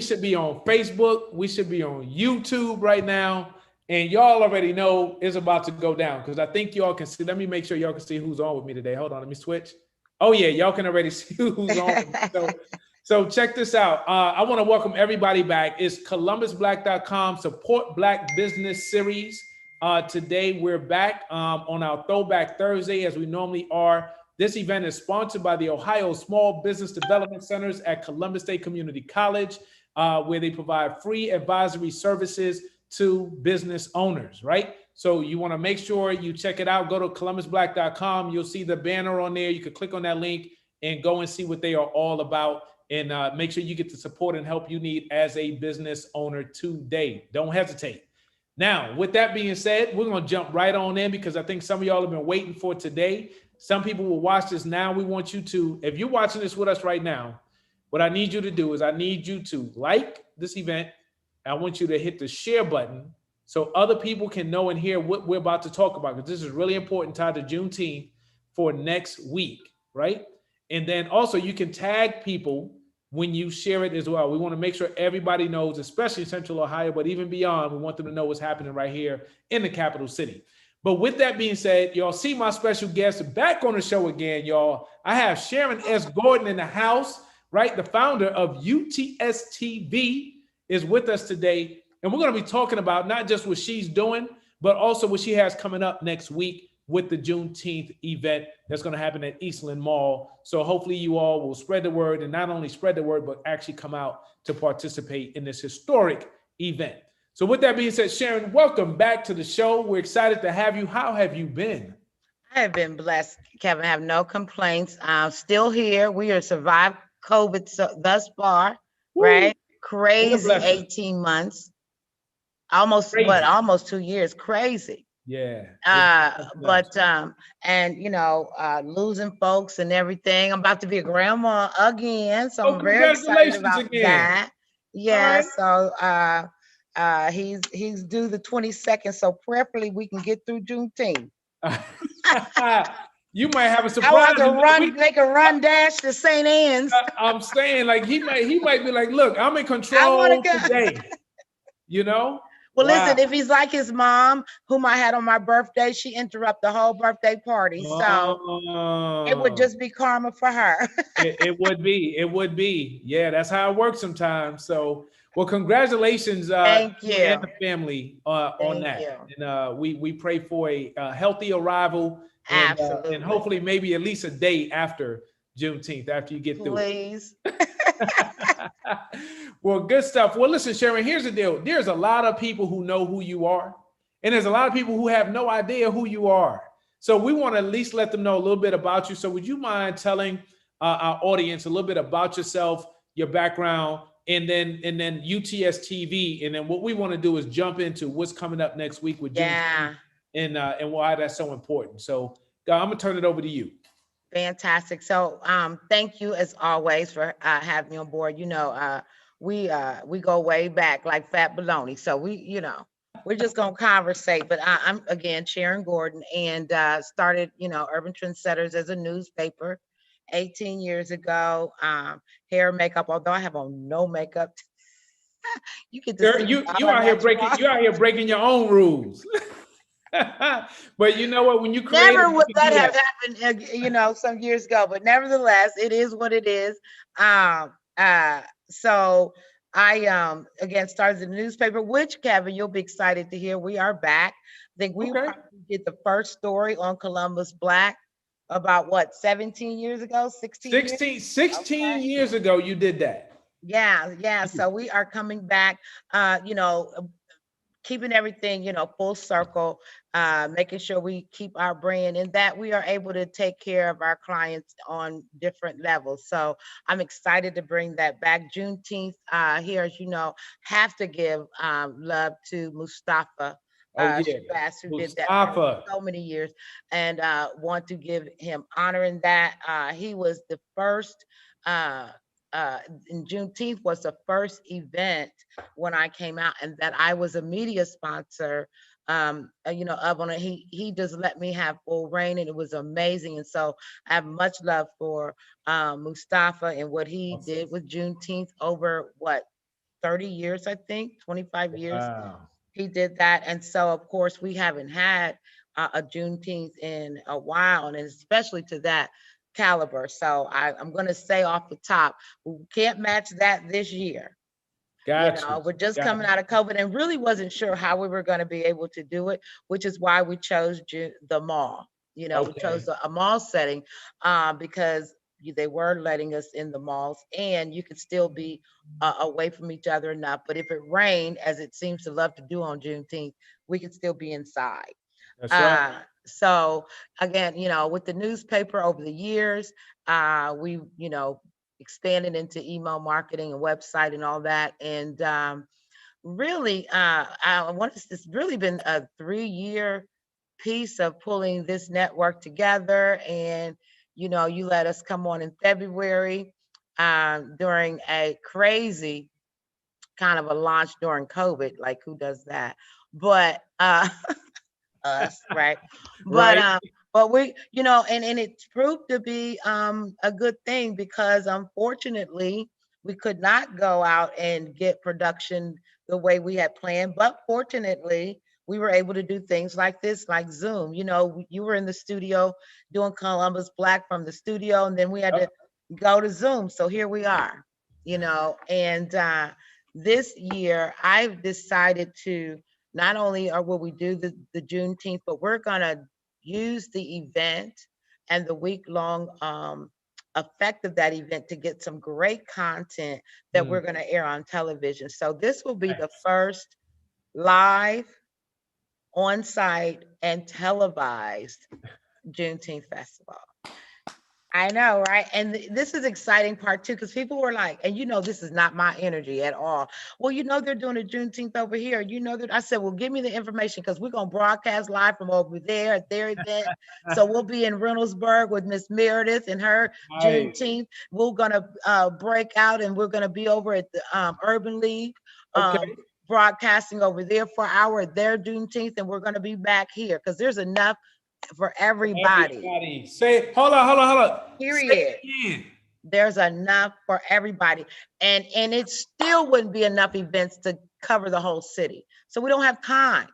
should be on Facebook. We should be on YouTube right now. And y'all already know it's about to go down because I think y'all can see. Let me make sure y'all can see who's on with me today. Hold on, let me switch. Oh yeah, y'all can already see who's on with me. So check this out. I want to welcome everybody back. It's ColumbusBlack.com Support Black Business Series. Today we're back on our Throwback Thursday as we normally are. This event is sponsored by the Ohio Small Business Development Centers at Columbus State Community College, where they provide free advisory services to business owners, right? So you want to make sure you check it out. Go to ColumbusBlack.com. You'll see the banner on there. You can click on that link and go and see what they are all about. And make sure you get the support and help you need as a business owner today. Don't hesitate. Now, with that being said, we're going to jump right on in because I think some of y'all have been waiting for today. Some people will watch this now. We want you to, if you're watching this with us right now, what I need you to do is I need you to like this event. I want you to hit the share button so other people can know and hear what we're about to talk about, because this is really important tied to Juneteenth for next week, right? And then also you can tag people when you share it as well. We want to make sure everybody knows, especially Central Ohio, but even beyond, we want them to know what's happening right here in the capital city. But with that being said, y'all see my special guest back on the show again, y'all. I have Sharon S. Gordon in the house, right? The founder of UTS TV is with us today. And we're going to be talking about not just what she's doing, but also what she has coming up next week with the Juneteenth event that's going to happen at Eastland Mall. So hopefully you all will spread the word, and not only spread the word, but actually come out to participate in this historic event. So with that being said, Sharon, welcome back to the show. We're excited to have you. How have you been? I have been blessed, Kevin. I have no complaints. I'm still here. We are survived COVID thus far, right? Crazy 18 months. Almost crazy. What? Almost 2 years. Crazy. Yeah. And you know, losing folks and everything. I'm about to be a grandma again, so I'm very excited about that. Yeah. Right. So he's due the 22nd, so prayerfully we can get through Juneteenth. You might have a surprise. I want to make a run dash to St. Anne's. I'm saying, like, he might be like, look, I'm in control today. You know? Well, listen, if he's like his mom, whom I had on my birthday, she interrupted the whole birthday party. So it would just be karma for her. It would be. It would be. Yeah, that's how it works sometimes. So, well, congratulations Thank you. And the family on that. You. And we pray for a healthy arrival. And, absolutely. And hopefully maybe at least a day after Juneteenth, after you get through. Please. Well, good stuff. Well, listen, Sharon, here's the deal. There's a lot of people who know who you are, and there's a lot of people who have no idea who you are. So we want to at least let them know a little bit about you. So would you mind telling our audience a little bit about yourself, your background, and then UTS TV, and then what we want to do is jump into what's coming up next week with Juneteenth and why that's so important. So I'm gonna turn it over to you. Fantastic. So thank you as always for having me on board. You know, we go way back like fat baloney. So we're just gonna conversate. But I'm again Sharon Gordon, and started Urban Trendsetters as a newspaper 18 years ago. Hair and makeup, although I have on no makeup. You get to you out here breaking your own rules. But you know what? When you create, never would that have happened, some years ago. But nevertheless, it is what it is. So I again started the newspaper, which Kevin, you'll be excited to hear. We are back. I think we did the first story on ColumbusBlack about what 17 years ago, 16 years ago. You did that. Yeah. So we are coming back. Keeping everything, full circle, making sure we keep our brand and that we are able to take care of our clients on different levels. So I'm excited to bring that back. Juneteenth here, as you know, have to give love to Mustafa. Who did that for so many years, and want to give him honor in that. He was the first in Juneteenth was the first event when I came out, and that I was a media sponsor, of on it. He just let me have full reign, and it was amazing. And so I have much love for Mustafa and what he did with Juneteenth over 30 years, I think, 25 years. Wow. He did that. And so, of course, we haven't had a Juneteenth in a while, and especially to that caliber. So I'm going to say off the top, we can't match that this year. Gotcha. We're just coming out of COVID and really wasn't sure how we were going to be able to do it, which is why we chose the mall. We chose a mall setting because they were letting us in the malls and you could still be away from each other enough. But if it rained, as it seems to love to do on Juneteenth, we could still be inside. That's right. So again, with the newspaper over the years, we, expanded into email marketing and website and all that. And really, it's really been a 3-year piece of pulling this network together. And, you let us come on in February during a crazy kind of a launch during COVID, like who does that? But us, right? Right. But we, and it's proved to be a good thing because unfortunately we could not go out and get production the way we had planned. But fortunately, we were able to do things like this, like Zoom. You were in the studio doing ColumbusBlack from the studio, and then we had to go to Zoom. So here we are, and this year I've decided to not only will we do the Juneteenth, but we're gonna use the event and the week-long effect of that event to get some great content that we're gonna air on television. So this will be the first live, on-site, and televised Juneteenth festival. I know, right? And this is exciting part too, because people were like, and this is not my energy at all. Well, they're doing a Juneteenth over here. That I said, well, give me the information because we're going to broadcast live from over there at their event. So we'll be in Reynoldsburg with Miss Meredith and her Juneteenth. We're going to break out and we're going to be over at the Urban League. Broadcasting over there for their Juneteenth, and we're going to be back here because there's enough for everybody. Say, hold on. Period. There's enough for everybody. And it still wouldn't be enough events to cover the whole city. So we don't have time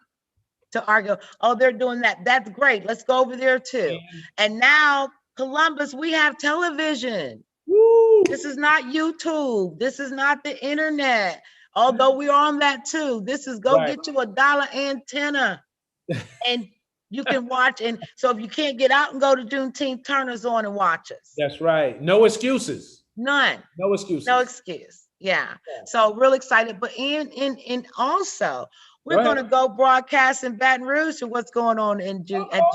to argue, oh, they're doing that. That's great. Let's go over there too. And now Columbus, we have television. Woo. This is not YouTube. This is not the internet. Although we're on that too. This is get you a $1 antenna. And you can watch. And so if you can't get out and go to Juneteenth, turn us on and watch us. That's right. No excuses. None. No excuses. No excuse. Yeah. So real excited. But and also we're going to go broadcast in Baton Rouge to what's going on at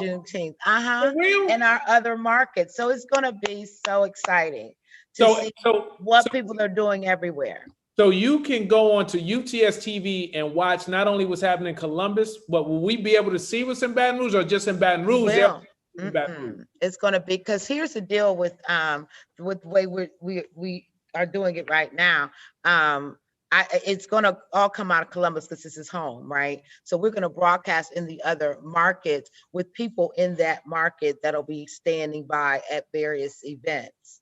Juneteenth. And our other markets. So it's going to be so exciting to see what people are doing everywhere. So you can go on to UTS TV and watch not only what's happening in Columbus, but will we be able to see what's in Baton Rouge or just in Baton Rouge? It's going to be, because here's the deal with the way we are doing it right now. It's going to all come out of Columbus because this is home, right? So we're going to broadcast in the other markets with people in that market that'll be standing by at various events.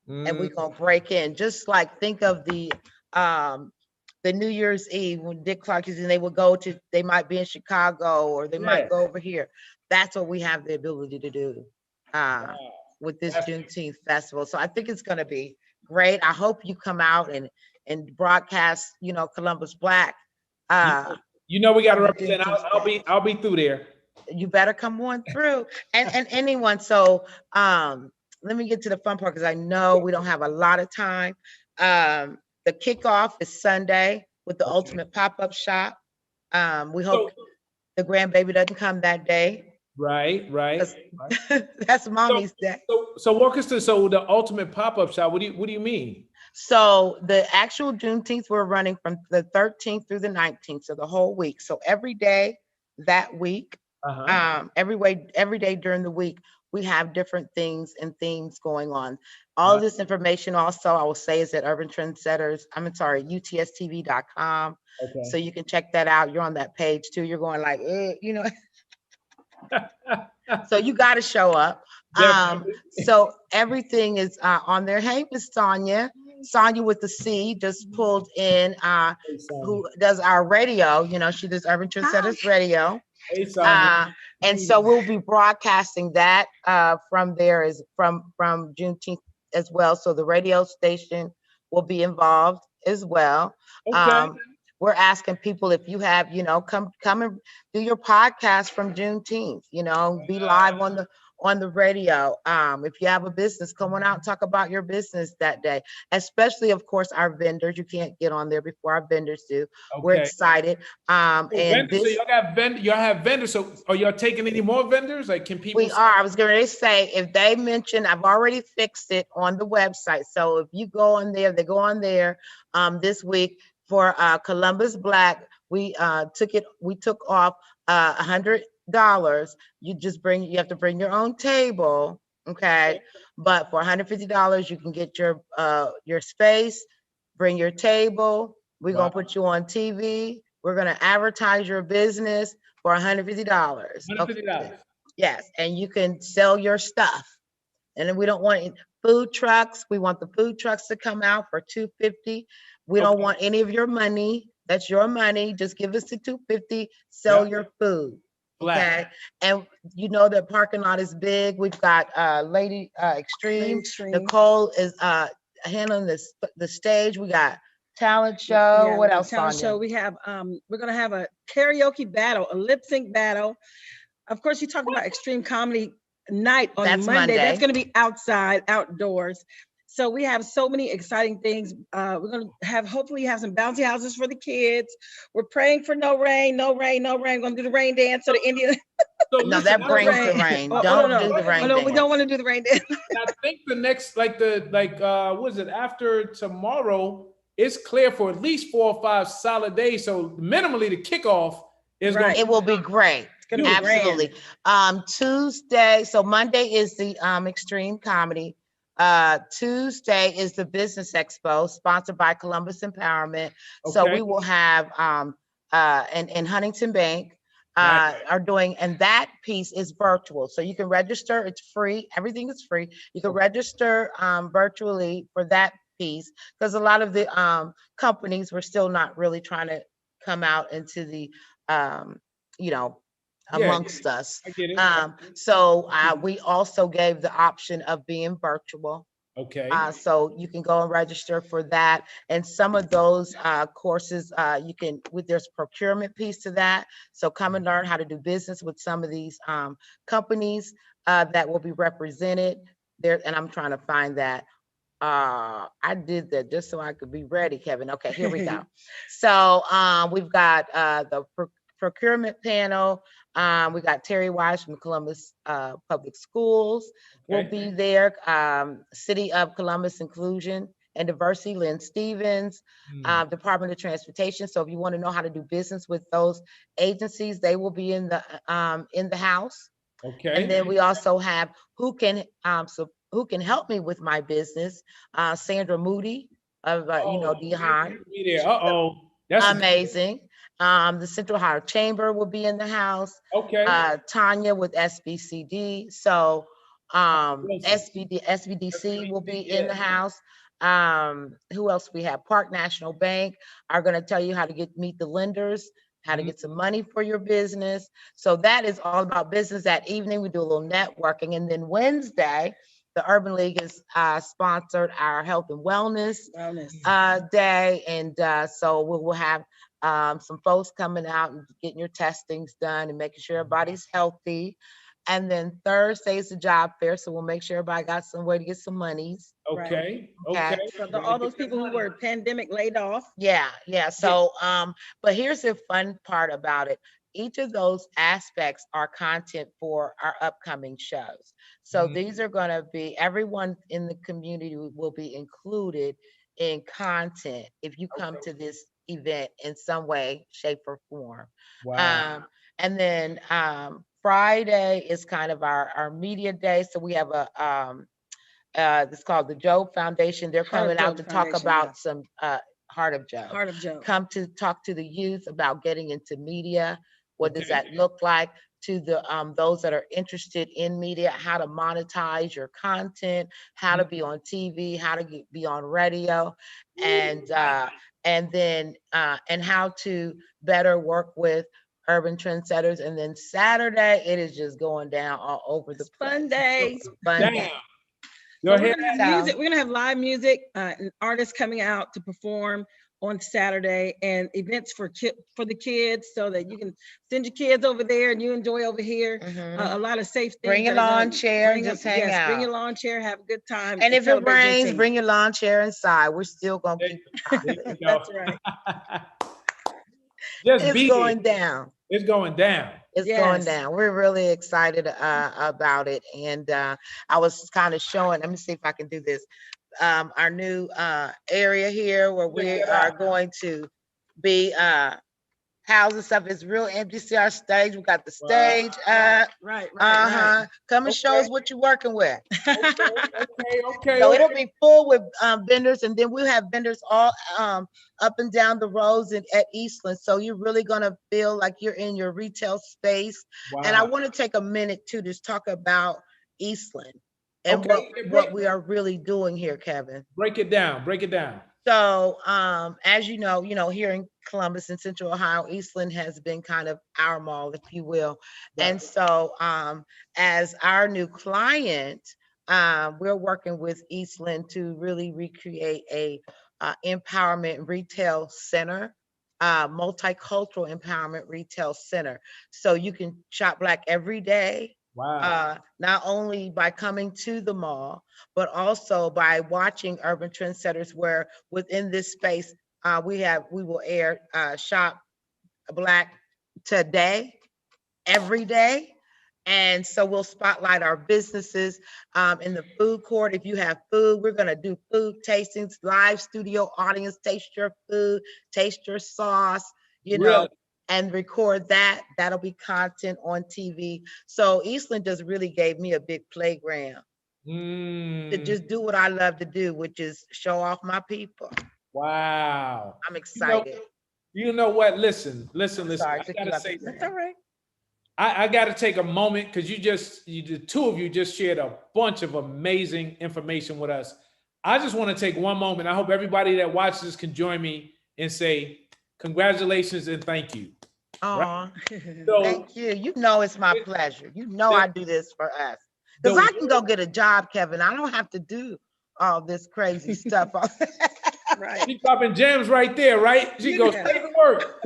And we're going to break in, just like think of the New Year's Eve when Dick Clark is, and they might be in Chicago or they might go over here. That's what we have the ability to do with this Juneteenth festival. So I think it's going to be great. I hope you come out and broadcast, ColumbusBlack. We got to represent. I'll be through there. You better come on through, and anyone. So let me get to the fun part because I know we don't have a lot of time. The kickoff is Sunday with the ultimate pop-up shop. We hope the grandbaby doesn't come that day. Right. That's mommy's day. So walk us through. So the ultimate pop-up shop. What do you mean? So the actual Juneteenth, we're running from the 13th through the 19th, so the whole week. So every day that week, every day during the week, we have different things and themes going on. All of this information also, I will say, is at UTSTV.com. So you can check that out. You're on that page too. You're going like, so you got to show up. So everything is on there. Hey, Miss Tanya. Sonia with the C just pulled in, Hey, Sonya. who does our radio. You know, she does Urban Trendsetters Radio. Hey, Sonya. And so we'll be broadcasting that from there is from Juneteenth as well. So the radio station will be involved as well. Okay. We're asking people if you have, you know, come and do your podcast from Juneteenth, you know, be live on the radio. If you have a business, come on out and talk about your business that day, especially of course our vendors. You can't get on there before our vendors do. We're Okay. excited. And Vendors, so this, y'all have vendors. So are y'all taking any more vendors? Like, can people? we are. I was going to say, if they mention, I've already fixed it on the website. So if you go on there, they go on there this week for ColumbusBlack. We took off $100. You have to bring your own table. Okay. But for $150, you can get your space, bring your table. We're Wow. going to put you on TV. We're going to advertise your business for $150. $150. Yes, and you can sell your stuff. And then we don't want food trucks. We want the food trucks to come out for $250. We don't Okay. want any of your money. That's your money. Just give us the $250. Sell Yep. your food. Black. Okay. And you know the parking lot is big. We've got Lady Extreme. Nicole is handling the stage. We got talent show. Yeah, What else? talent Sonia? show. We have we're gonna have a karaoke battle, a lip sync battle. Of course, you talked about extreme comedy night on That's Monday. That's Monday. gonna be outside, outdoors. So we have so many exciting things. We're gonna hopefully have some bouncy houses for the kids. We're praying for no rain, no rain, no rain. We're gonna do the rain dance. So the Indian. So No, listen, that I brings don't- the rain. Oh, Don't no. do the rain Oh, no, we dance. don't want to do the rain dance. I think the next, what is it, after tomorrow, it's clear for at least 4 or 5 solid days. So minimally the kickoff is Right. It will be great. gonna be Absolutely. Tuesday, so Monday is the Extreme Comedy. Tuesday is the Business Expo, sponsored by Columbus Empowerment. So Okay. we will have and Huntington Bank Right. are doing, and that piece is virtual. So you can register, it's free, everything is free. You can register virtually for that piece, because a lot of the companies were still not really trying to come out into the you know, Yeah, amongst us. I get it. So we also gave the option of being virtual. Okay. So you can go and register for that. And some of those courses, you can, there's procurement piece to that. So come and learn how to do business with some of these companies that will be represented there. And I'm trying to find that. I did that just so I could be ready, Kevin. Okay, here we go. So we've got the procurement panel. We got Terry Wise from Columbus Public Schools will be there. City of Columbus Inclusion and Diversity, Lynn Stevens, Department of Transportation. So if you want to know how to do business with those agencies, they will be in the house. Okay. And then we also have who can help me with my business. Sandra Moody of DeHaan. Uh-oh. That's Amazing. The Central Ohio Chamber will be in the house. okay. Tanya with SBCD. So SBDC will be in the house. Who else we have? Park National Bank are going to tell you how to meet the lenders, how to get some money for your business. So that is all about business. That evening we do a little networking, and then Wednesday the Urban League has sponsored our health and wellness day, and so we will have some folks coming out and getting your testings done and making sure everybody's healthy. And then Thursday is the job fair, so we'll make sure everybody got some way to get some monies. Okay. Okay. Okay. So all those people who were pandemic laid off. Yeah. So, but here's the fun part about it. Each of those aspects are content for our upcoming shows. So these are going to be, everyone in the community will be included in content if you come to this event in some way, shape, or form. Wow. And then Friday is kind of our media day. So we have it's called the Joe Foundation. They're coming out to talk about some Heart of Joe. Heart of Joe. Come to talk to the youth about getting into media. What does that look like? to the those that are interested in media, how to monetize your content, how to be on TV, how to be on radio, and then and how to better work with urban trendsetters. And then Saturday, it is just going down all over the place. Fun day. Fun Damn. day. Go So ahead. we're gonna have music. We're gonna have live music, and artists coming out to perform on Saturday, and events for the kids, so that you can send your kids over there and you enjoy over here. A lot of safe things. Bring your that are gonna lawn chair and bring just up- hang yes, out. Bring your lawn chair, have a good time. And if it celebrate rains, Juneteenth. bring your lawn chair inside. We're still gonna keep it There positive. you go. That's right. Just It's be going there. down. It's going down. It's going Yes. down. We're really excited about it. And I was kind of showing, let me see if I can do this. Our new area here where we Check it are out. going to be housing stuff. It's real empty. See our stage. We got the Wow. stage up. Right. Come and show us Okay. what you're working with. Okay. So it'll be full with vendors, and then we'll have vendors all up and down the roads at Eastland. So you're really gonna feel like you're in your retail space. Wow. And I want to take a minute to just talk about Eastland and Okay, what we are really doing here, Kevin. Break it down. Break it down. So as you know, here in Columbus and Central Ohio, Eastland has been kind of our mall, if you will. Right. And so as our new client, we're working with Eastland to really recreate a empowerment retail center, multicultural empowerment retail center. So you can shop Black every day. Wow. Not only by coming to the mall, but also by watching Urban Trendsetters, where within this space, we will air Shop Black today, every day. And so we'll spotlight our businesses in the food court. If you have food, we're gonna do food tastings, live studio audience, taste your food, taste your sauce, Really? and record that. That'll be content on TV. So Eastland just really gave me a big playground to just do what I love to do, which is show off my people. Wow. I'm excited. You know what? Listen. Sorry, I gotta say, That's all right. I got to take a moment because the two of you just shared a bunch of amazing information with us. I just want to take one moment. I hope everybody that watches can join me and say congratulations and thank you. Oh, So, thank you. You know it's my pleasure. You know I do this for us. Because I can go get a job, Kevin. I don't have to do all this crazy stuff. Right. She's dropping gems right there, right? She goes Yeah. straight to work.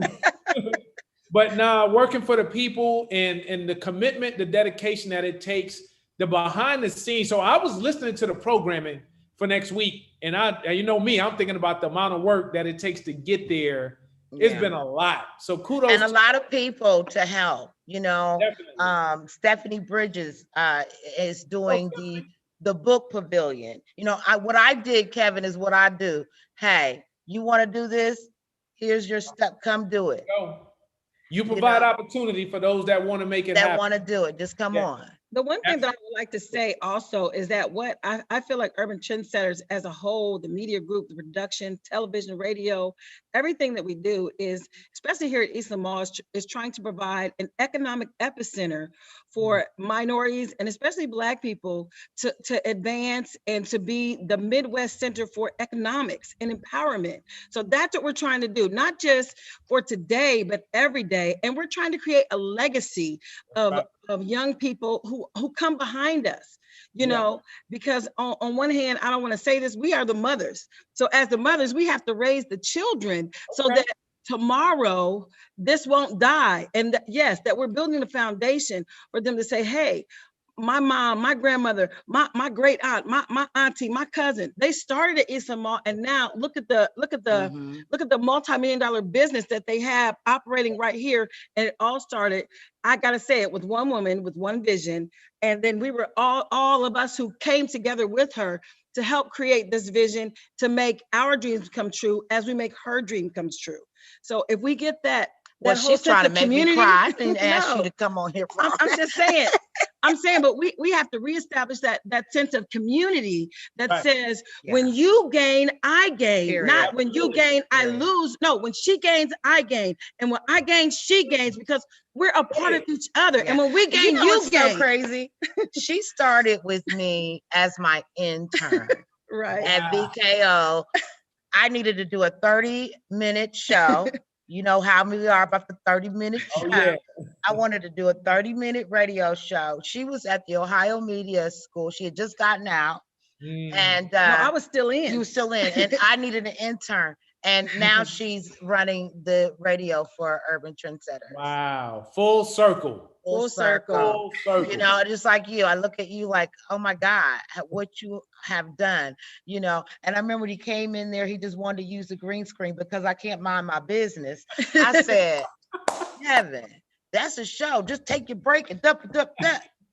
But now working for the people and the commitment, the dedication that it takes, the behind the scenes. So I was listening to the programming for next week, and you know me, I'm thinking about the amount of work that it takes to get there. It's been a lot. So kudos. And a lot of people to help, Definitely. Stephanie Bridges is doing the book pavilion. What I did, Kevin, is what I do. Hey, you want to do this? Here's your step. Come do it. You provide opportunity for those that want to make it happen. That want to do it. Just come on. The one thing that I would like to say also is that what I feel like Urban Trendsetters as a whole, the media group, the production, television, radio, everything that we do is, especially here at Eastland Mall, is trying to provide an economic epicenter for minorities and especially Black people to advance and to be the Midwest Center for economics and empowerment. So that's what we're trying to do, not just for today, but every day. And we're trying to create a legacy of young people who come behind us, because on one hand, I don't want to say this, we are the mothers. So as the mothers, we have to raise the children so that tomorrow this won't die. And that we're building a foundation for them to say, hey, my mom, my grandmother, my great aunt, my auntie, my cousin, they started at Eastland Mall, and now look at the multi-million-dollar business that they have operating right here. And it all started, I gotta say it, with one woman with one vision, and then we were all of us who came together with her to help create this vision to make our dreams come true as we make her dream comes true. So if we get that. Well, she's trying to make me cry. I didn't ask you to come on here. I'm just saying. But we have to reestablish that sense of community that says, when you gain, I gain. Period. Not when you gain, I lose. No, when she gains, I gain. And when I gain, she gains, because we're a part of each other. Yeah. And when we gain, you what's so gain. crazy. She started with me as my intern Right. at VKO. I needed to do a 30-minute show. You know how we are about the 30-minute show. Oh, yeah. I wanted to do a 30-minute radio show. She was at the Ohio Media School. She had just gotten out. And No, I was still in. you were still in, and I needed an intern. And now she's running the radio for Urban Trendsetters. Wow. Full circle. Full circle. Full circle. You know, just like you, I look at you like, oh my God, what you have done, you know. And I remember when he came in there, he just wanted to use the green screen because I can't mind my business. I said, Kevin, that's a show. Just take your break and dup.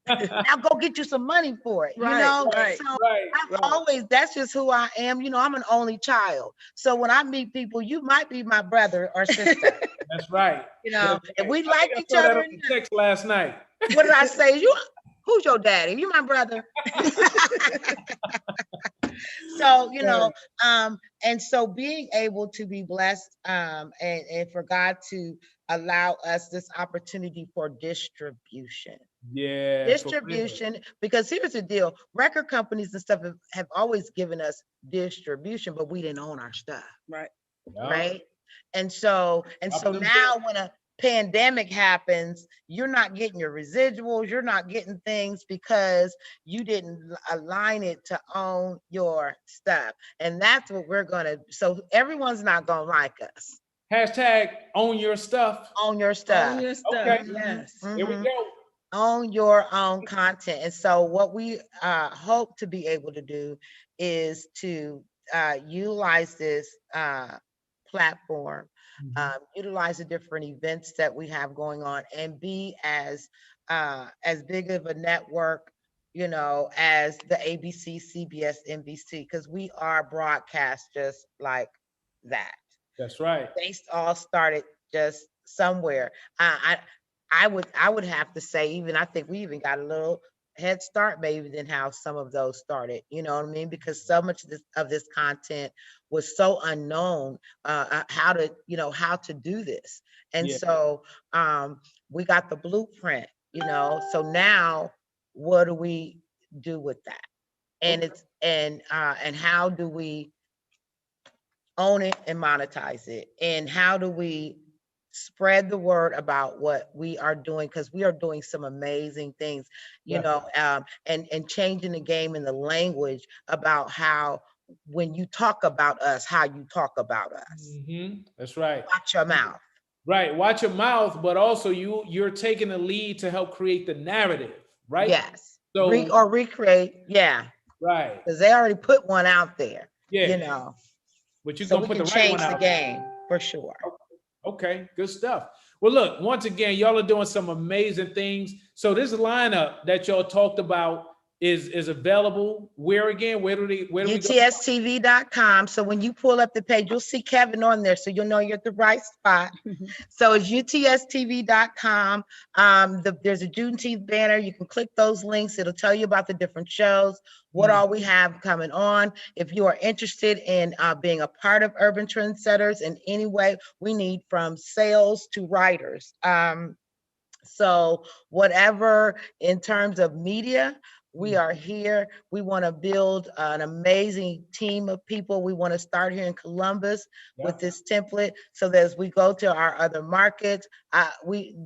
Now go get you some money for it. Right, you know, right, so right, I've always, that's just who I am. You know, I'm an only child. So when I meet people, you might be my brother or sister. That's right. You know, if we I like think I each saw that other. on the text last night. What did I say? Who's your daddy? You my brother. So, you know, and so being able to be blessed and for God to allow us this opportunity for distribution. Yeah. Distribution, because here's the deal, record companies and stuff have always given us distribution, but we didn't own our stuff. Right. Right. And so now when a pandemic happens, you're not getting your residuals, you're not getting things because you didn't align it to own your stuff. And that's what we're gonna, so everyone's not gonna like us. Hashtag own your stuff. Own your stuff. Own your stuff. Okay. Yes. Here we go. Own your own content. And so what we hope to be able to do is to utilize this platform, utilize the different events that we have going on, and be as big of a network, you know, as the ABC, CBS, NBC, because we are broadcast just like that. That's right. They all started just somewhere. I would have to say, even I think we even got a little head start maybe than how some of those started. You know what I mean? Because so much of this content was so unknown, how to do this. And so we got the blueprint, you know. So now what do we do with that? And it's and how do we own it and monetize it? And how do we spread the word about what we are doing? Because we are doing some amazing things, you know, and changing the game in the language about how, when you talk about us, how you talk about us. That's right. Watch your mouth. Right. Watch your mouth, but also you're taking the lead to help create the narrative, right? Yes. So or recreate. Yeah. Right. Because they already put one out there. Yeah. You know. But you so gonna we put can the right change one the out game for sure. Okay, good stuff. Well, look, once again, y'all are doing some amazing things. So this lineup that y'all talked about is available where again? Where do we go? UTSTV.com. So when you pull up the page, you'll see Kevin on there, so you'll know you're at the right spot. So it's UTSTV.com. There's a Juneteenth banner. You can click those links. It'll tell you about the different shows, what all we have coming on. If you are interested in being a part of Urban Trendsetters in any way, we need from sales to writers. So whatever in terms of media, we are here. We want to build an amazing team of people. We want to start here in Columbus with this template, so that as we go to our other markets,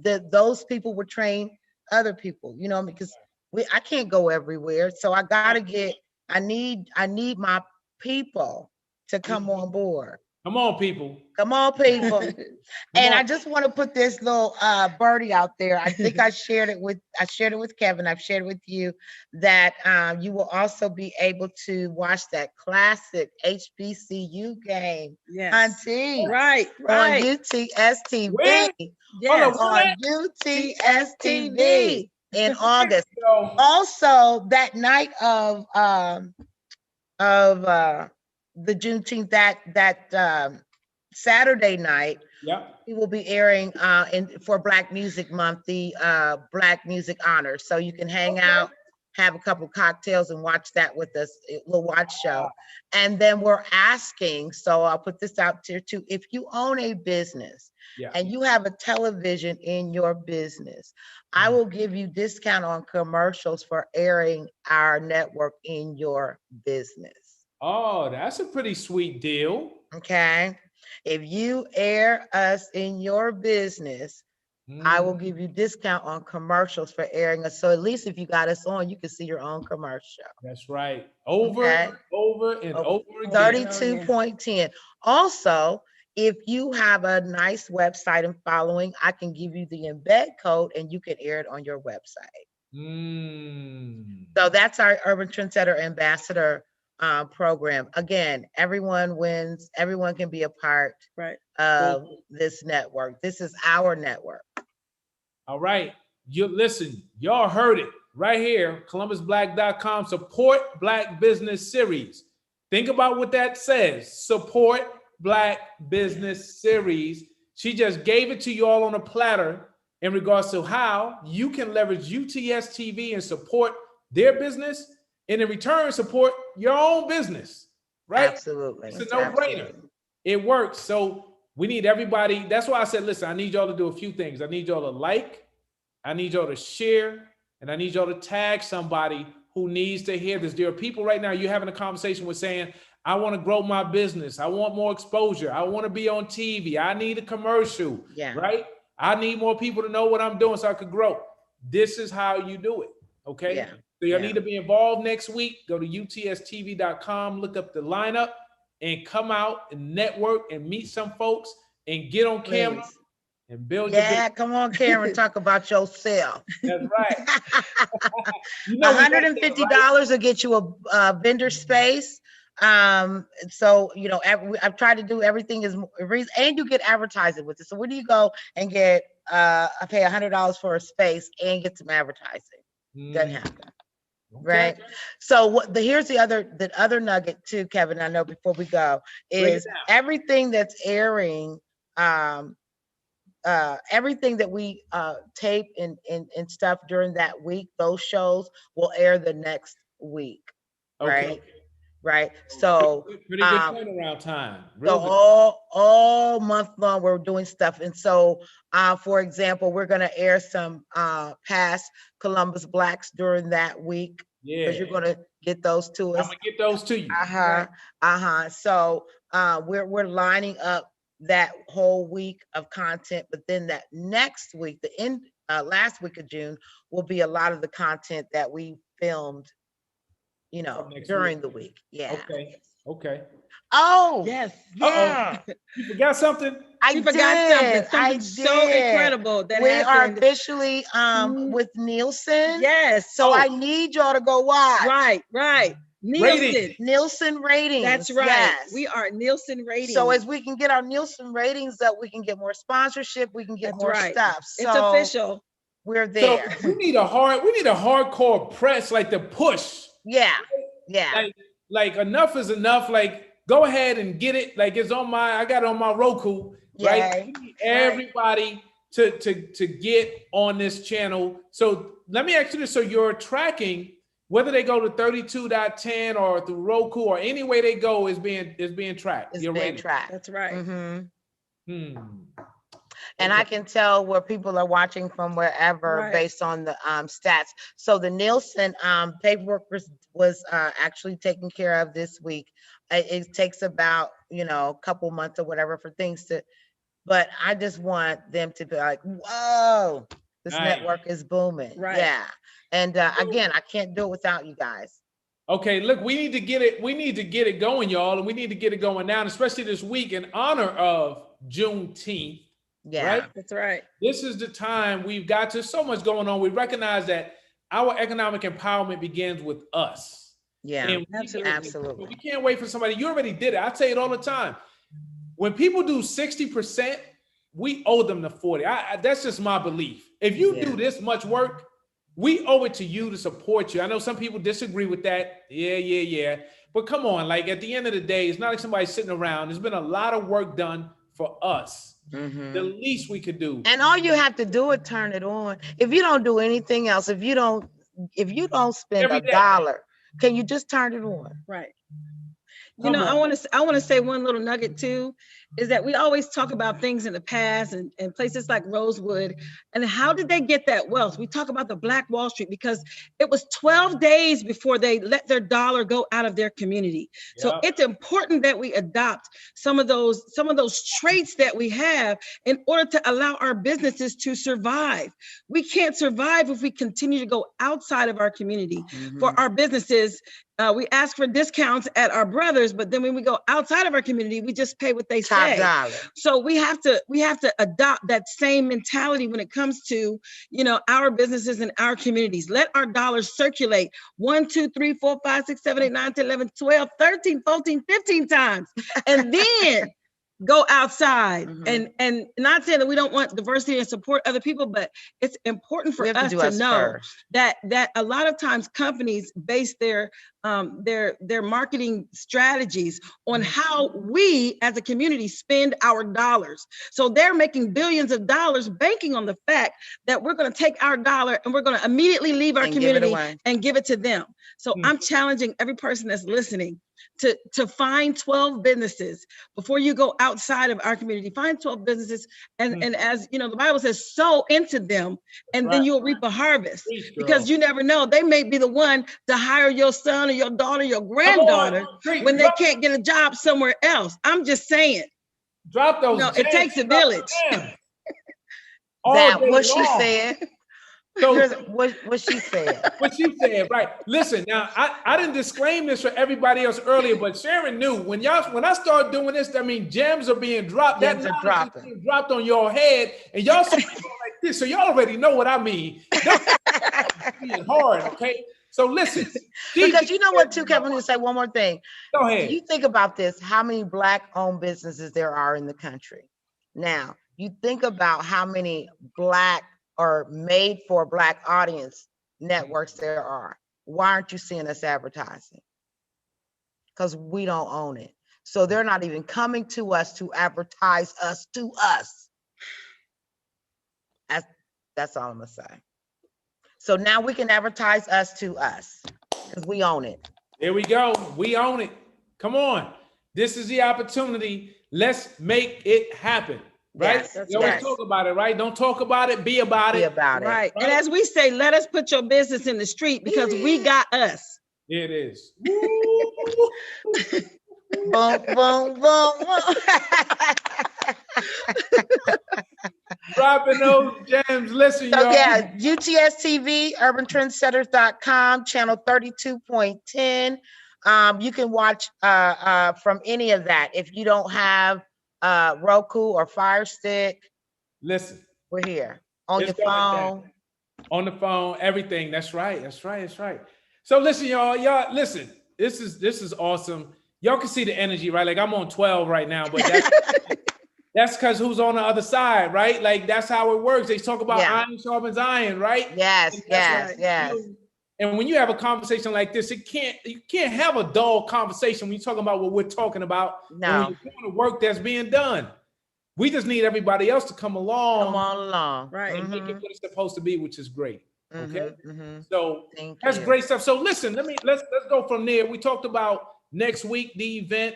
those people will train other people, you know, because I can't go everywhere. So I need my people to come on board. Come on, people. Come on, people. And I just want to put this little birdie out there. I think I shared it with Kevin. I've shared it with you that you will also be able to watch that classic HBCU game. Auntie. Right. On UTS TV. Yes. On UTS TV in August. Also, that night of the Juneteenth, that Saturday night, we will be airing for Black Music Month, the Black Music Honors. So you can hang out have a couple cocktails and watch that with us, a little watch show. And then we're asking, so I'll put this out there too, if you own a business and you have a television in your business, I will give you discount on commercials for airing our network in your business. Oh, that's a pretty sweet deal. Okay. If you air us in your business, I will give you discount on commercials for airing us. So at least if you got us on, you can see your own commercial. That's right. Over Okay. and over and over again. 32.10. Also, if you have a nice website and following, I can give you the embed code and you can air it on your website. So that's our Urban Trendsetter Ambassador program. Again, everyone wins. Everyone can be a part of this network. This is our network. All right. You listen, y'all heard it right here. ColumbusBlack.com, support Black business series. Think about what that says. Support Black business series. She just gave it to you all on a platter in regards to how you can leverage UTS TV and support their business, and in return support your own business, right? Absolutely. It's a no-brainer. It works. So we need everybody. That's why I said, listen, I need y'all to do a few things. I need y'all to like, I need y'all to share, and I need y'all to tag somebody who needs to hear this. There are people right now you're having a conversation with saying, I want to grow my business. I want more exposure. I want to be on TV. I need a commercial, right? I need more people to know what I'm doing so I could grow. This is how you do it, okay? So you need to be involved next week. Go to utstv.com, look up the lineup, and come out and network and meet some folks and get on camera and build your business. Come on, Karen, talk about yourself. That's right. $150 will get you a vendor space. So, you know, I've tried to do everything is and you get advertising with it. So where do you go and get, I pay $100 for a space and get some advertising? Doesn't happen. Right. So here's the other nugget too, Kevin, I know before we go, is everything that's airing, everything that we tape and stuff during that week, those shows will air the next week. Right. So pretty good turnaround time. So all month long we're doing stuff. And so for example, we're gonna air some past Columbus Blacks during that week. Because you're gonna get those to us. I'm gonna get those to you. So we're lining up that whole week of content, but then that next week, last week of June, will be a lot of the content that we filmed, you know, during the week. Okay. Oh, You forgot something? I forgot something so incredible that we happened. are officially with Nielsen. Yes. So I need y'all to go watch. Right. Nielsen ratings. That's right. Yes. We are Nielsen ratings. So as we can get our Nielsen ratings up, we can get more sponsorship. We can get more stuff. So it's official. We're there. So we need a hardcore press, like the push. Like enough is enough. Like go ahead and get it. Like I got it on my Roku. Right. We need everybody to get on this channel. So let me ask you this. So you're tracking whether they go to 32.10 or through Roku or any way they go is being tracked. It's being tracked. That's right. And I can tell where people are watching from wherever based on the stats. So the Nielsen paperwork was actually taken care of this week. It takes about, a couple months or whatever for things to, but I just want them to be like, whoa, this network is booming. And again, I can't do it without you guys. Okay, look, we need to get it going, y'all, and we need to get it going now, especially this week in honor of Juneteenth. Right? That's right. This is the time we've got to so much going on. We recognize that our economic empowerment begins with us. Absolutely. We can't wait for somebody. You already did it. I tell you it all the time. When people do 60%, we owe them the 40. That's just my belief. If you do this much work, we owe it to you to support you. I know some people disagree with that. Yeah. But come on, like at the end of the day, it's not like somebody's sitting around. There's been a lot of work done for us. The least we could do. And all you have to do is turn it on. If you don't do anything else, if you don't if you don't spend Every a day. dollar, can you just turn it on? Right. You Come know, on. I want to say one little nugget too, is that we always talk about things in the past and places like Rosewood, and how did they get that wealth? We talk about the Black Wall Street because it was 12 days before they let their dollar go out of their community. So Yep. it's important that we adopt some of those traits that we have in order to allow our businesses to survive. We can't survive if we continue to go outside of our community. For our businesses, we ask for discounts at our brothers, but then when we go outside of our community, we just pay what they Top say. dollar. So we have to adopt that same mentality when it comes to, you know, our businesses and our communities. Let our dollars circulate 1, 2, 3, 4, 5, 6, 7, 8, 9, 10, 11, 12, 13, 14, 15 times. And then go outside. And not saying that we don't want diversity and support other people, but it's important for We have to us do to us know first. that a lot of times companies base their marketing strategies on how we as a community spend our dollars. So they're making billions of dollars banking on the fact that we're going to take our dollar and we're going to immediately leave our And give it community away. and give it to them. So I'm challenging every person that's listening to find 12 businesses before you go outside of our community. Find 12 businesses, and as you know, the Bible says, sow into them, and then you'll reap a harvest. Because you never know, they may be the one to hire your son or your daughter, your granddaughter, when they can't get a job somewhere else. I'm just saying. Drop those. No, it takes a village. That what she said. So what she said. What she said, right? Listen, now I didn't disclaim this for everybody else earlier, but Sharon knew when I start doing this, I mean gems are being dropped. Gems that are knowledge dropping. is being dropped on your head, and y'all see people like this, so y'all already know what I mean. It's being hard, okay? So listen, because you know what, too, Kevin, I'm going to say one more thing. Go ahead. You think about this, how many Black-owned businesses there are in the country. Now, you think about how many Black or made for Black audience networks there are. Why aren't you seeing us advertising? Because we don't own it. So they're not even coming to us to advertise us to us. That's all I'm gonna say. So now we can advertise us to us because we own it. There we go. We own it. Come on. This is the opportunity. Let's make it happen. Right? Yes, You always talk about it, right? Don't talk about it, be about it. Be about it. Right. And as we say, let us put your business in the street because we got us. It is. Boom, boom, boom, boom. Dropping those gems. Listen, So y'all. yeah, UTS TV, urbantrendsetters.com, channel 32.10. You can watch from any of that. If you don't have Roku or Fire Stick, Listen. we're here. On It's your going phone. down. On the phone, everything. That's right. That's right. That's right. So listen, y'all listen. This is awesome. Y'all can see the energy, right? Like I'm on 12 right now, but that's because who's on the other side, right? Like that's how it works. They talk about iron sharpens iron, right? Yes, yes, right. yes. And when you have a conversation like this, you can't have a dull conversation when you're talking about what we're talking about. No. And when you're doing the work that's being done. We just need everybody else to come along. Come on along. Right. And make it what it's supposed to be, which is great. Okay. So Thank that's you. great stuff. So listen, let's go from there. We talked about next week, the event.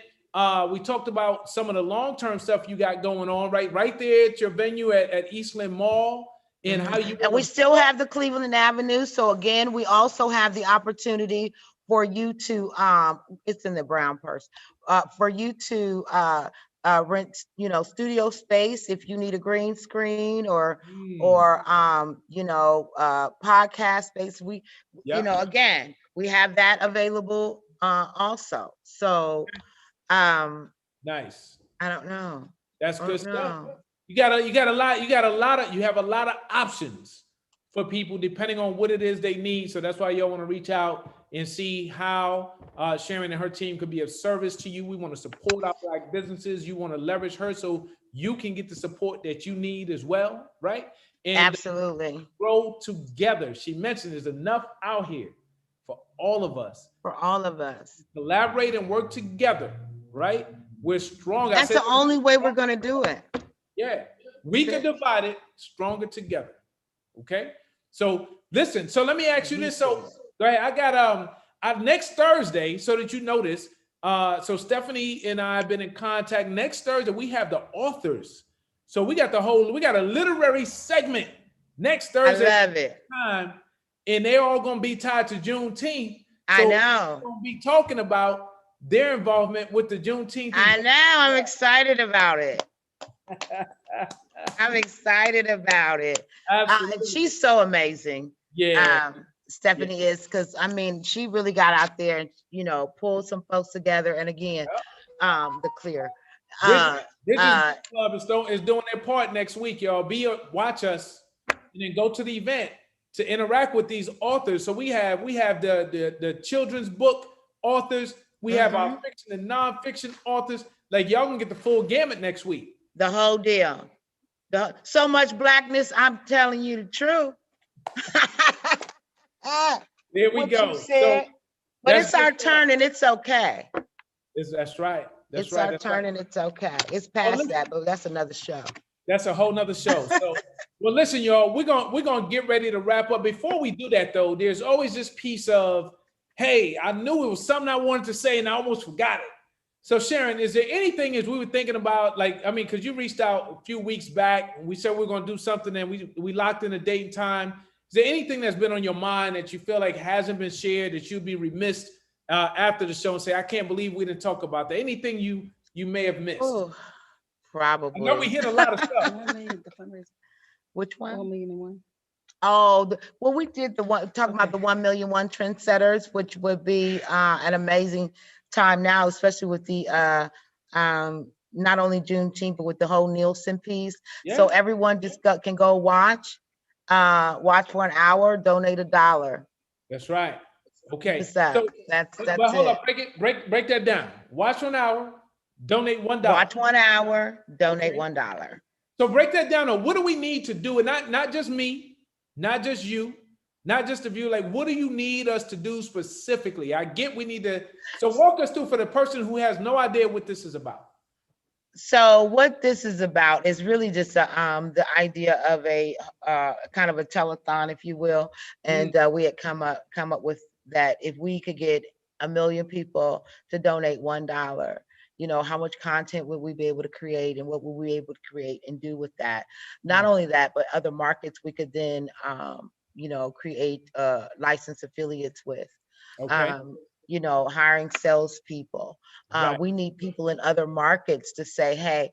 We talked about some of the long-term stuff you got going on right there at your venue at Eastland Mall. And how you and we still have the Cleveland Avenue. So again, we also have the opportunity for you to it's in the brown purse, for you to rent, studio space if you need a green screen or podcast space. We again, we have that available also. So nice. I don't know. That's good stuff. You have a lot of options for people depending on what it is they need. So that's why y'all want to reach out and see how Sharon and her team could be of service to you. We want to support our Black businesses. You want to leverage her so you can get the support that you need as well, right? And absolutely grow together. She mentioned there's enough out here for all of us. For all of us. Collaborate and work together, right? We're strong. That's the only way we're going to do it. Yeah, we can divide it, stronger together. Okay. So listen, so let me ask you this. So go ahead. I got next Thursday, so that you notice. So Stephanie and I have been in contact. Next Thursday, we have the authors. So we got a literary segment next Thursday. I love it. Time, and they're all gonna be tied to Juneteenth. I So know. we're gonna be talking about their involvement with the Juneteenth. I know. I'm excited about it. I'm excited about it. She's so amazing. Yeah. Stephanie is, because I mean, she really got out there and, you know, pulled some folks together. And again, the clear. Club is doing their part next week, y'all. Watch us and then go to the event to interact with these authors. So we have the children's book authors, we have our fiction and nonfiction authors. Like, y'all can get the full gamut next week. The whole deal. So much blackness, I'm telling you the truth. There we go. So, but it's our turn and it's okay. That's right. It's our turn and it's okay. It's past that, but that's another show. That's a whole nother show. So, well, listen, y'all, we're gonna get ready to wrap up. Before we do that, though, there's always this piece of, hey, I knew it was something I wanted to say and I almost forgot it. So, Sharon, is there anything as we were thinking about, like, I mean, because you reached out a few weeks back and we said we are going to do something and we locked in a date and time. Is there anything that's been on your mind that you feel like hasn't been shared, that you'd be remiss after the show and say, I can't believe we didn't talk about that? Anything you may have missed? Ooh, probably. I know we hit a lot of stuff. Which one? 1 million and one. Oh, well, we did the one talking about the 1 million one trendsetters, which would be an amazing time now, especially with the not only Juneteenth, but with the whole Nielsen piece. Yeah. So everyone just can go watch for an hour, donate $1. That's right. Okay. So that's but hold up, break that down. Watch for an hour, donate $1. Watch 1 hour, donate $1. So break that down. What do we need to do? And not just me, not just you, not just the view. Like, what do you need us to do specifically? I get we need to. So walk us through for the person who has no idea what this is about. So what this is about is really just the idea of a kind of a telethon, if you will. And we had come up with that if we could get 1 million people to donate $1, you know, how much content would we be able to create and what would we be able to create and do with that? Not only that, but other markets we could then, you know, create licensed affiliates with. Okay. You know, hiring salespeople. Right. We need people in other markets to say, hey,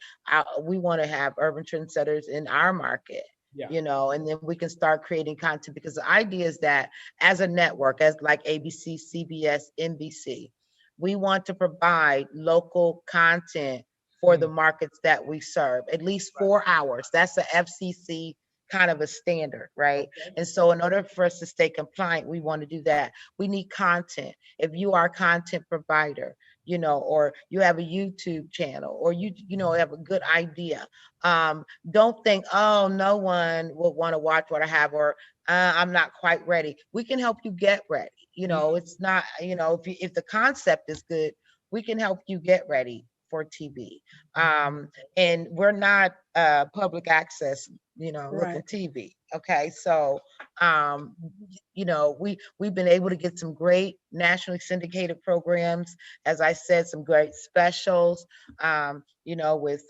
we want to have urban trendsetters in our market. Yeah. You know, and then we can start creating content, because the idea is that as a network, as like ABC, CBS, NBC, we want to provide local content for the markets that we serve, at least 4 hours. That's the FCC kind of a standard, right? Okay. And so in order for us to stay compliant, we want to do that. We need content. If you are a content provider, you know, or you have a YouTube channel, or you know, have a good idea, don't think, oh, no one will want to watch what I have, or I'm not quite ready. We can help you get ready. You know, it's not, you know, if the concept is good, we can help you get ready for TV. And we're not public access, you know, looking TV. Okay. So, you know, we've been able to get some great nationally syndicated programs. As I said, some great specials, you know, with,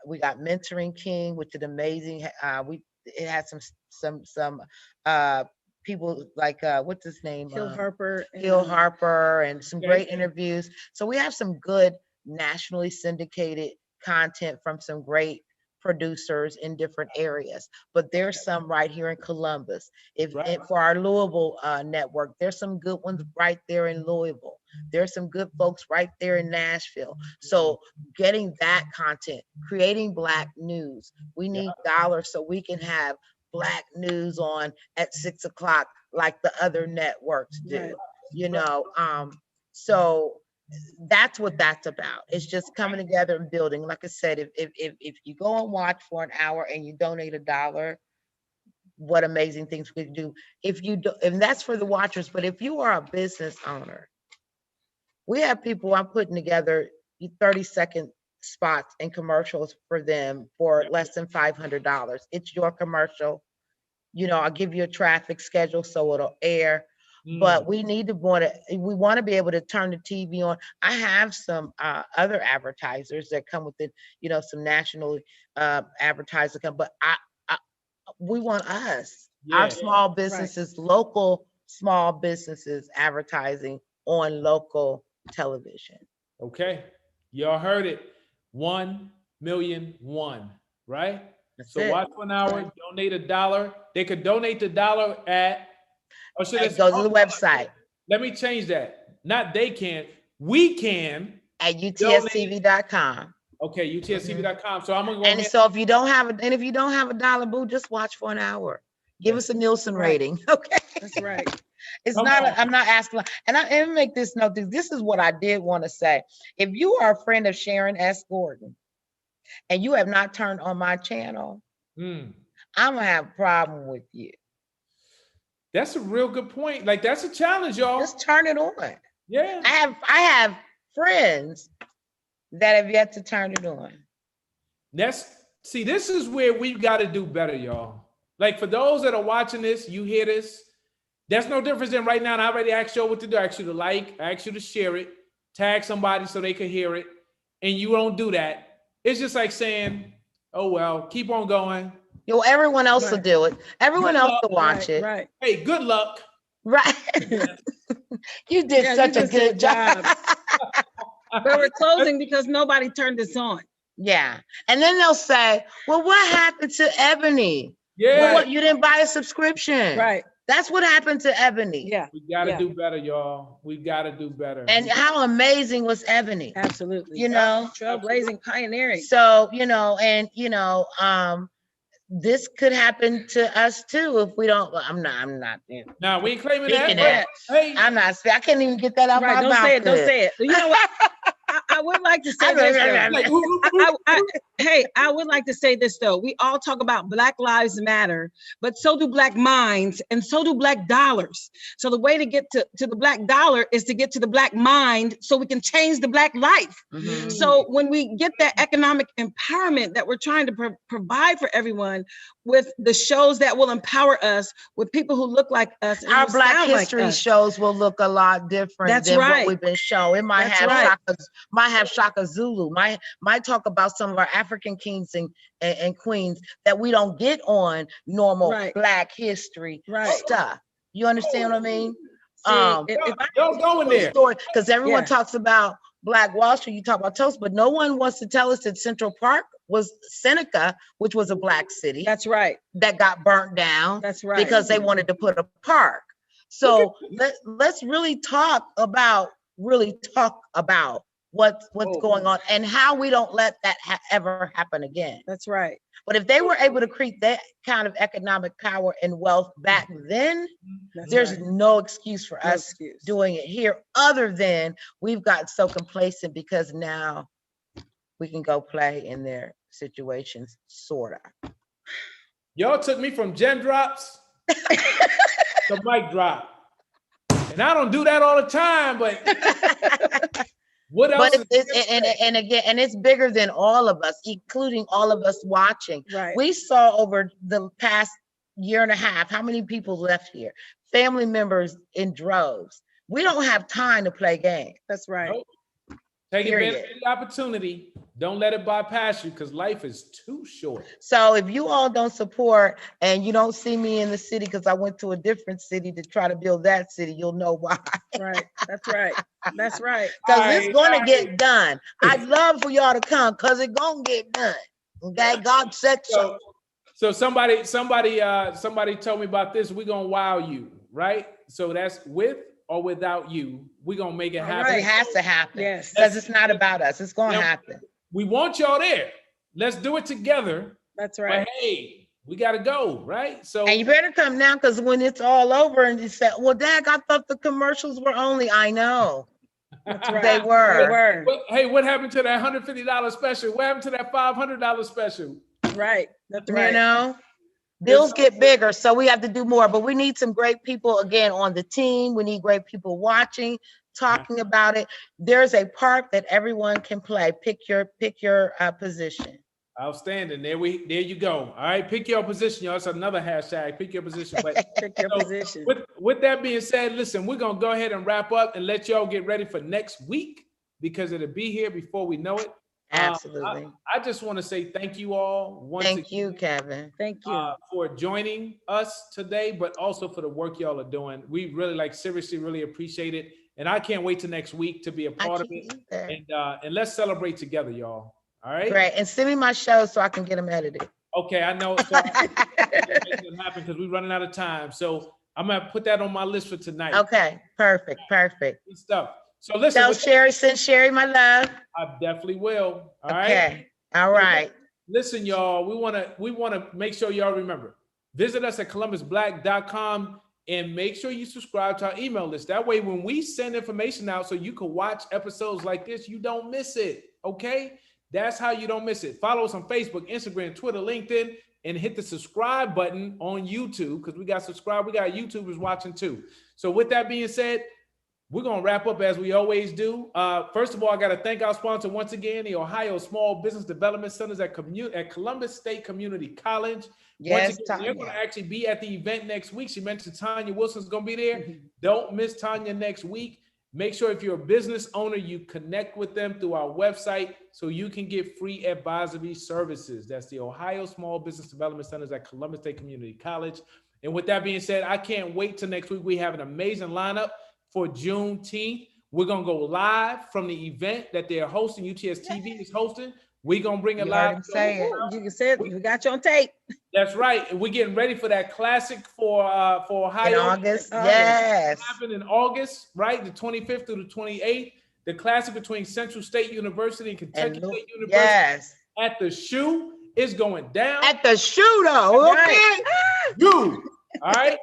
we got Mentoring King, which is amazing. It had some people like, what's his name? Hill Harper. And some great interviews. So we have some good nationally syndicated content from some great producers in different areas, but there's some right here in Columbus. For our Louisville network, there's some good ones right there in Louisville. There's some good folks right there in Nashville. So getting that content, creating Black news, we need dollars so we can have Black news on at 6 o'clock like the other networks do, you know. So that's what that's about. It's just coming together and building. Like I said, if you go and watch for an hour and you donate $1, what amazing things we can do. If you do, and that's for the watchers, but if you are a business owner, we have people, I'm putting together 30-second spots and commercials for them for less than $500. It's your commercial. I'll give you a traffic schedule so it'll air. But we want to be able to turn the TV on. I have some other advertisers that come with it, some national advertisers come, but we want our small businesses, local small businesses advertising on local television. Okay, y'all heard it. 1,000,001, right? That's so it. watch 1 hour, donate $1. They could donate the $1 at, or should I Go to the website. Let me change that. Not they can, we can. At UTSTV.com. Okay, UTSTV.com. So I'm gonna go And ahead. so if you don't have a dollar, boo, just watch for an hour. Give us a Nielsen rating. Okay. That's right. It's I'm not asking. And I make this note. This is what I did want to say. If you are a friend of Sharon S. Gordon and you have not turned on my channel, I'm gonna have a problem with you. That's a real good point. Like, that's a challenge, y'all. Just turn it on. Yeah. I have friends that have yet to turn it on. This is where we've got to do better, y'all. Like, for those that are watching this, you hear this, that's no difference than right now. And I already asked y'all what to do. I asked you to like, I asked you to share it, tag somebody so they can hear it. And you don't do that. It's just like saying, oh, well, keep on going. Everyone else will do it. Everyone else will watch it. Right. Hey, good luck. Right. You did such a good job. But we're closing because nobody turned this on. Yeah. And then they'll say, well, what happened to Ebony? Yeah. Well, what, you didn't buy a subscription. Right. That's what happened to Ebony. Yeah. We got to do better, y'all. We got to do better. And how amazing was Ebony? Absolutely. Trailblazing, pioneering. So, this could happen to us too if we don't. I'm not. Nah, we ain't claiming Speaking that. Hey, I'm not. I can't even get that out my Don't mouth. say it. Don't say it. You know what? I would like to say this though. I would like to say this though. We all talk about Black Lives Matter, but so do Black minds and so do Black dollars. So the way to get to the Black dollar is to get to the Black mind so we can change the Black life. Mm-hmm. So when we get that economic empowerment that we're trying to provide for everyone with the shows that will empower us with people who look like us. And our Black history shows will look a lot different than what we've been shown. It might have Shaka Zulu, might talk about some of our African kings and queens that we don't get on normal Black history stuff. You understand what I mean? Don't go in there. Because everyone talks about Black Wall Street, you talk about Toast, but no one wants to tell us that Central Park was Seneca, which was a Black city. That's right. That got burnt down. That's right. Because they wanted to put a park. So let's really talk about what's going on and how we don't let that ever happen again. That's right. But if they were able to create that kind of economic power and wealth back then, there's no excuse for us doing it here other than we've gotten so complacent because now we can go play in their situations, sorta. Y'all took me from gen drops to mic drop. And I don't do that all the time, but what else? But it's bigger than all of us, including all of us watching. Right. We saw over the past year and a half how many people left here, family members in droves. We don't have time to play games. That's right. Nope. Take advantage of the opportunity. Don't let it bypass you because life is too short. So if you all don't support and you don't see me in the city because I went to a different city to try to build that city, you'll know why. Right. That's right. That's right. Because it's going to get done. I'd love for y'all to come because it's going to get done. Okay, God said so. So somebody told me about this. We're going to wow you, right? So that's with or without you. We're going to make it happen. It has to happen. Yes. Because it's not about us. It's going to happen. We want y'all there. Let's do it together. That's right. But hey, we got to go, right? So and you better come now because when it's all over and you say, well, Dad, I thought the commercials were only, I know. That's right. They were. Hey, what happened to that $150 special? What happened to that $500 special? Right. That's right. You know, bills get bigger, so we have to do more. But we need some great people again on the team. We need great people watching, talking about it. There's a part that everyone can play. Pick your position. Outstanding. There you go. All right, pick your position, y'all. That's another hashtag. Pick your position. But Pick your position. with that being said, listen, we're gonna go ahead and wrap up and let y'all get ready for next week because it'll be here before we know it. Absolutely. I just want to say thank you all once Thank again. you, Kevin. Thank you. For joining us today, but also for the work y'all are doing. We really seriously really appreciate it. And I can't wait till next week to be a part of it. And let's celebrate together, y'all. All right. Great. And send me my shows so I can get them edited. Okay, I know. So I make it happen because we're running out of time. So I'm gonna put that on my list for tonight. Okay. Perfect. Good Stuff. So listen. Tell Sherry, send Sherry my love. I definitely will. All right. Okay. All right. Listen, y'all. We wanna make sure y'all remember. Visit us at ColumbusBlack.com and make sure you subscribe to our email list. That way, when we send information out, so you can watch episodes like this, you don't miss it. Okay. That's how you don't miss it. Follow us on Facebook, Instagram, Twitter, LinkedIn, and hit the subscribe button on YouTube because we got YouTubers watching too. So with that being said, we're going to wrap up as we always do. First of all, I got to thank our sponsor once again, the Ohio Small Business Development Centers at Columbus State Community College. Yes, once again, they're going to actually be at the event next week. She mentioned Tanya Wilson's going to be there. Don't miss Tanya next week. Make sure if you're a business owner, you connect with them through our website so you can get free advisory services. That's the Ohio Small Business Development Centers at Columbus State Community College. And with that being said, I can't wait till next week. We have an amazing lineup for Juneteenth. We're going to go live from the event that they're hosting. UTS TV is hosting. We're going to bring it live. You can say it. We got you on tape. That's right. And we're getting ready for that classic for Ohio. In August. Yes. Happened in August, right? The 25th through the 28th. The classic between Central State University and Kentucky State University. Yes. At the shoe is going down. At the shoe though. Okay. Right. You. All right.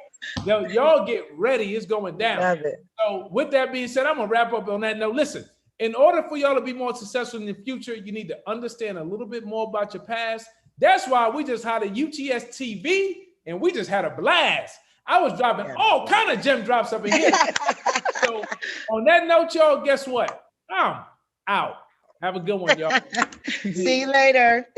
Y'all get ready. It's going down. Love it. So with that being said, I'm going to wrap up on that note. Listen, in order for y'all to be more successful in the future, you need to understand a little bit more about your past. That's why we just hired a UTS TV and we just had a blast. I was dropping all kind of gem drops up in here. So on that note, y'all, guess what? I'm out. Have a good one, y'all. See you later. Thank